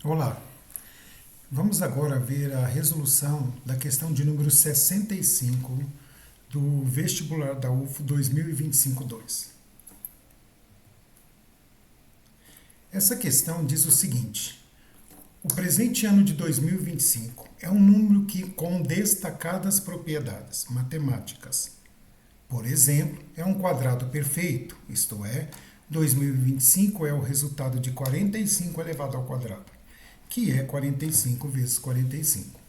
Olá, vamos agora ver a resolução da questão de número 65 do vestibular da UFO 2025-2. Essa questão diz o seguinte: o presente ano de 2025 é um número com destacadas propriedades matemáticas. Por exemplo, é um quadrado perfeito, isto é, 2025 é o resultado de 45 elevado ao quadrado, que é 45 vezes 45.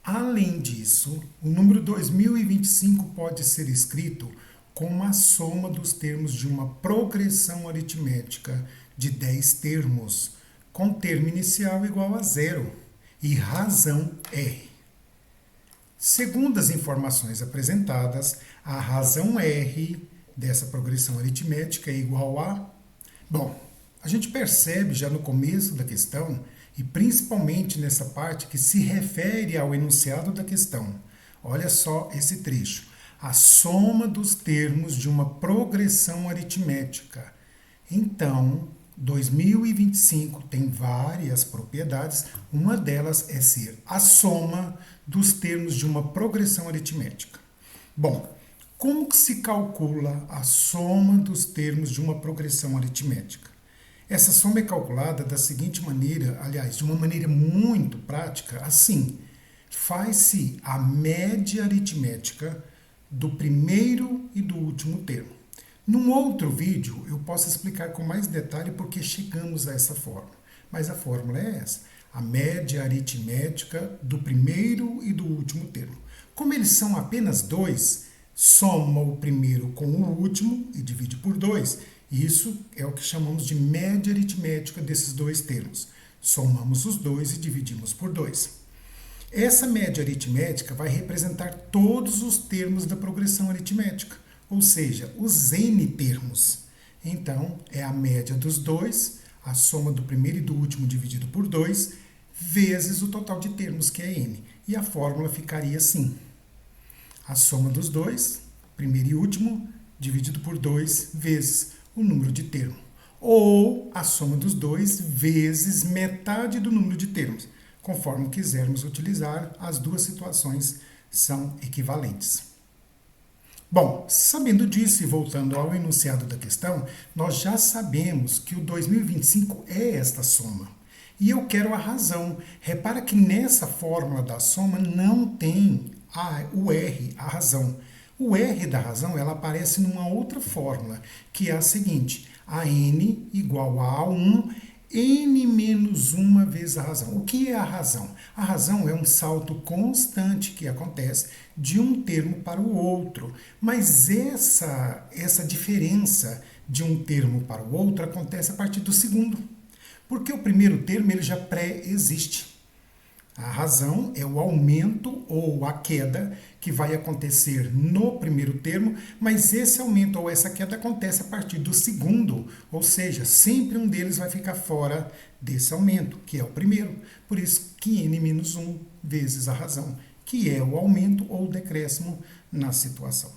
Além disso, o número 2025 pode ser escrito como a soma dos termos de uma progressão aritmética de 10 termos, com termo inicial igual a zero e razão R. Segundo as informações apresentadas, a razão R dessa progressão aritmética é igual a... Bom, a gente percebe já no começo da questão, e principalmente nessa parte que se refere ao enunciado da questão. Olha só esse trecho. A soma dos termos de uma progressão aritmética. Então, 2025 tem várias propriedades, uma delas é ser a soma dos termos de uma progressão aritmética. Bom, como que se calcula a soma dos termos de uma progressão aritmética? Essa soma é calculada da seguinte maneira, aliás, de uma maneira muito prática, assim: faz-se a média aritmética do primeiro e do último termo. Num outro vídeo, eu posso explicar com mais detalhe porque chegamos a essa fórmula. Mas a fórmula é essa: a média aritmética do primeiro e do último termo. Como eles são apenas dois, soma o primeiro com o último e divide por 2. Isso é o que chamamos de média aritmética desses dois termos. Somamos os dois e dividimos por 2. Essa média aritmética vai representar todos os termos da progressão aritmética, ou seja, os n termos. Então, é a média dos dois, a soma do primeiro e do último dividido por 2, vezes o total de termos, que é n. E a fórmula ficaria assim: a soma dos dois, primeiro e último, dividido por 2, vezes o número de termos. Ou a soma dos dois vezes metade do número de termos. Conforme quisermos utilizar, as duas situações são equivalentes. Bom, sabendo disso e voltando ao enunciado da questão, nós já sabemos que o 2025 é esta soma. E eu quero a razão. Repara que nessa fórmula da soma não tem o R, a razão. O R da razão ela aparece numa outra fórmula, que é a seguinte: a n igual a 1, n menos 1 vezes a razão. O que é a razão? A razão é um salto constante que acontece de um termo para o outro. Mas essa diferença de um termo para o outro acontece a partir do segundo. Porque o primeiro termo ele já pré-existe. A razão é o aumento ou a queda que vai acontecer no primeiro termo, mas esse aumento ou essa queda acontece a partir do segundo, ou seja, sempre um deles vai ficar fora desse aumento, que é o primeiro. Por isso que n-1 vezes a razão, que é o aumento ou decréscimo na situação.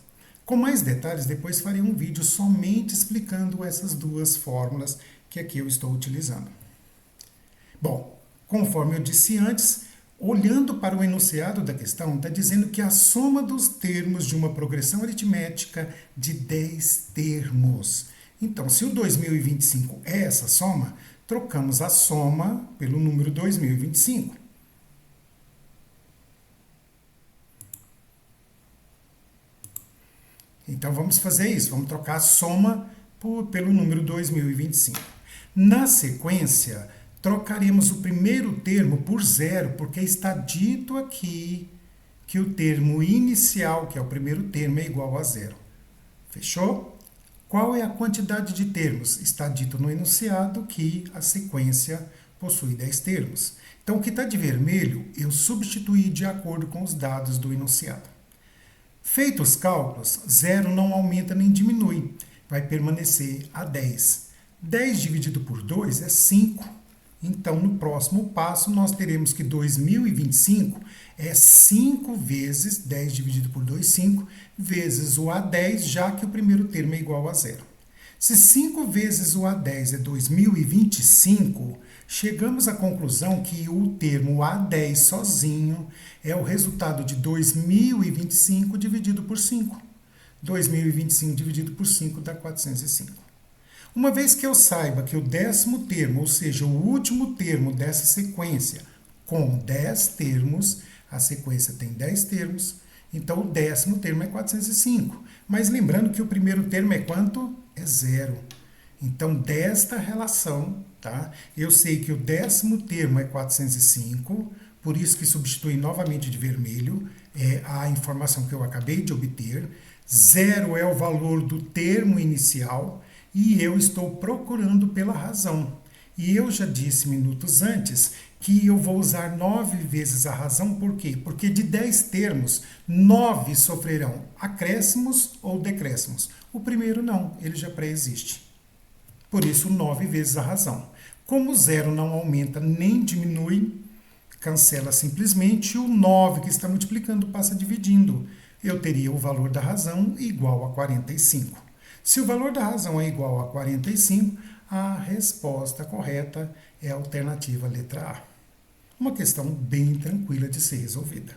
Com mais detalhes, depois farei um vídeo somente explicando essas duas fórmulas que aqui eu estou utilizando. Bom, conforme eu disse antes, olhando para o enunciado da questão, está dizendo que a soma dos termos de uma progressão aritmética de 10 termos. Então, se o 2025 é essa soma, trocamos a soma pelo número 2025. Então, vamos fazer isso. Vamos trocar a soma pelo número 2025. Na sequência, trocaremos o primeiro termo por zero, porque está dito aqui que o termo inicial, que é o primeiro termo, é igual a zero. Fechou? Qual é a quantidade de termos? Está dito no enunciado que a sequência possui 10 termos. Então, o que está de vermelho, eu substituí de acordo com os dados do enunciado. Feitos os cálculos, zero não aumenta nem diminui, vai permanecer a 10. 10 dividido por 2 é 5. Então, no próximo passo, nós teremos que 2025 é 5 vezes 10 dividido por 2, 5, vezes o A10, já que o primeiro termo é igual a zero. Se 5 vezes o A10 é 2025, Chegamos à conclusão que o termo A10 sozinho é o resultado de 2025 dividido por 5. 2025 dividido por 5 dá 405. Uma vez que eu saiba que o 10º termo, ou seja, o último termo dessa sequência, com 10 termos, a sequência tem 10 termos, então o 10º termo é 405. Mas lembrando que o primeiro termo é quanto? É 0. Então, desta relação, tá? Eu sei que o 10º termo é 405, por isso que substitui novamente de vermelho, é a informação que eu acabei de obter. 0 é o valor do termo inicial e eu estou procurando pela razão. E eu já disse minutos antes que eu vou usar 9 vezes a razão, por quê? Porque de 10 termos, 9 sofrerão acréscimos ou decréscimos. O primeiro não, ele já pré-existe. Por isso, 9 vezes a razão. Como 0 não aumenta nem diminui, cancela simplesmente, o 9 que está multiplicando passa dividindo. Eu teria o valor da razão igual a 45. Se o valor da razão é igual a 45, a resposta correta é a alternativa letra A. Uma questão bem tranquila de ser resolvida.